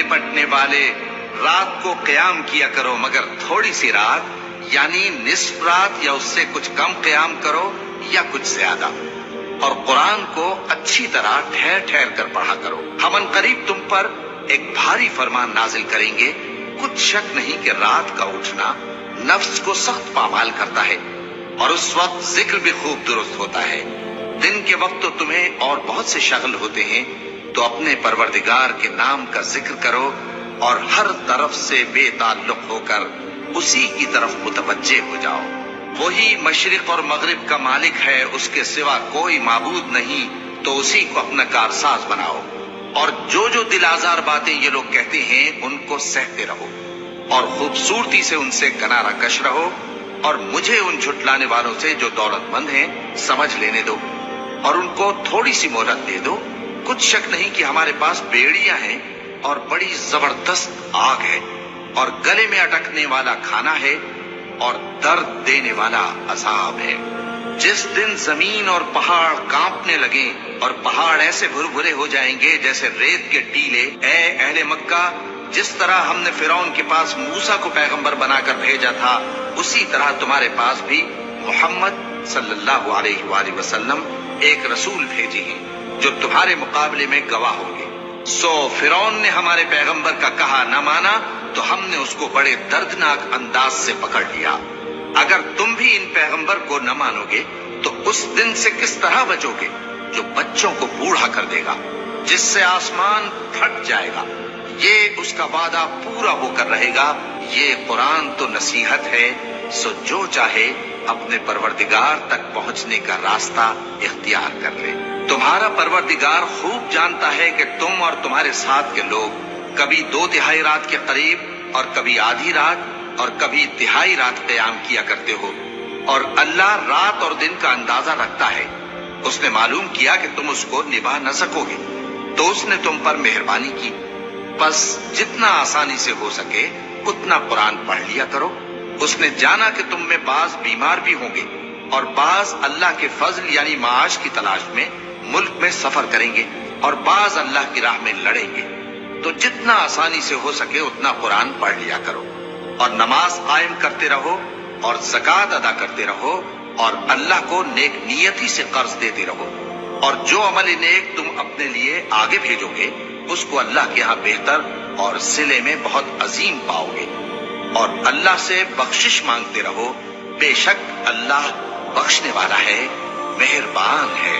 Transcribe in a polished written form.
لپٹنے والے، رات کو قیام کیا کرو مگر تھوڑی سی رات، یعنی نصف رات یا اس سے کچھ کم قیام کرو یا کچھ زیادہ، اور قرآن کو اچھی طرح ٹھہر ٹھہر کر پڑھا کرو۔ ہم عنقریب تم پر ایک بھاری فرمان نازل کریں گے، کچھ شک نہیں کہ رات کا اٹھنا نفس کو سخت پامال کرتا ہے، اور اس وقت ذکر بھی خوب درست ہوتا ہے۔ دن کے وقت تو تمہیں اور بہت سے شغل ہوتے ہیں، تو اپنے پروردگار کے نام کا ذکر کرو اور ہر طرف سے بے تعلق ہو کر اسی کی طرف متوجہ ہو جاؤ۔ وہی مشرق اور مغرب کا مالک ہے، اس کے سوا کوئی معبود نہیں، تو اسی کو اپنا کارساز بناؤ۔ اور جو دل آزار باتیں یہ لوگ کہتے ہیں ان کو سہتے رہو، اور خوبصورتی سے ان سے کنارہ کش رہو، اور مجھے ان جھٹلانے والوں سے جو دولت مند ہیں سمجھ لینے دو، اور ان کو تھوڑی سی مہلت دے دو۔ کچھ شک نہیں کہ ہمارے پاس بیڑیاں ہیں اور بڑی زبردست آگ ہے، اور گلے میں اٹکنے والا کھانا ہے، اور درد دینے والا عذاب ہے۔ جس دن زمین اور پہاڑ کانپنے لگیں اور پہاڑ ایسے بھربھرے ہو جائیں گے جیسے ریت کے ٹیلے، اے اہل مکہ، جس طرح ہم نے فرعون کے پاس موسیٰ کو پیغمبر بنا کر بھیجا تھا، اسی طرح تمہارے پاس بھی محمد صلی اللہ علیہ وآلہ وسلم ایک رسول بھیجے ہیں جو تمہارے مقابلے میں گواہ ہوں گے۔ سو فرعون نے ہمارے پیغمبر کا کہا نہ مانا تو ہم نے اس کو بڑے دردناک انداز سے پکڑ لیا۔ اگر تم بھی ان پیغمبر کو نہ مانو گے تو اس دن سے کس طرح بچو گے جو بچوں کو بوڑھا کر دے گا، جس سے آسمان پھٹ جائے گا۔ یہ اس کا وعدہ پورا ہو کر رہے گا۔ یہ قرآن تو نصیحت ہے، سو جو چاہے اپنے پروردگار تک پہنچنے کا راستہ اختیار کر لے۔ تمہارا پروردگار خوب جانتا ہے کہ تم اور تمہارے ساتھ کے لوگ کبھی 2/3 رات کے قریب اور کبھی آدھی رات اور کبھی تہائی رات قیام کیا کرتے ہو، اور اللہ رات اور دن کا اندازہ رکھتا ہے۔ اس نے معلوم کیا کہ تم اس کو نبھا نہ سکو گے، تو اس نے تم پر مہربانی کی، بس جتنا آسانی سے ہو سکے اتنا قرآن پڑھ لیا کرو۔ اس نے جانا کہ تم میں بعض بیمار بھی ہوں گے، اور بعض اللہ کے فضل یعنی معاش کی تلاش میں ملک میں سفر کریں گے، اور بعض اللہ کی راہ میں لڑیں گے، تو جتنا آسانی سے ہو سکے اتنا قرآن پڑھ لیا کرو، اور نماز قائم کرتے رہو، اور زکوٰۃ ادا کرتے رہو، اور اللہ کو نیک نیتی سے قرض دیتے رہو، اور جو عمل نیک تم اپنے لیے آگے بھیجو گے اس کو اللہ کے ہاں بہتر اور صلے میں بہت عظیم پاؤ گے، اور اللہ سے بخشش مانگتے رہو، بے شک اللہ بخشنے والا ہے، مہربان ہے۔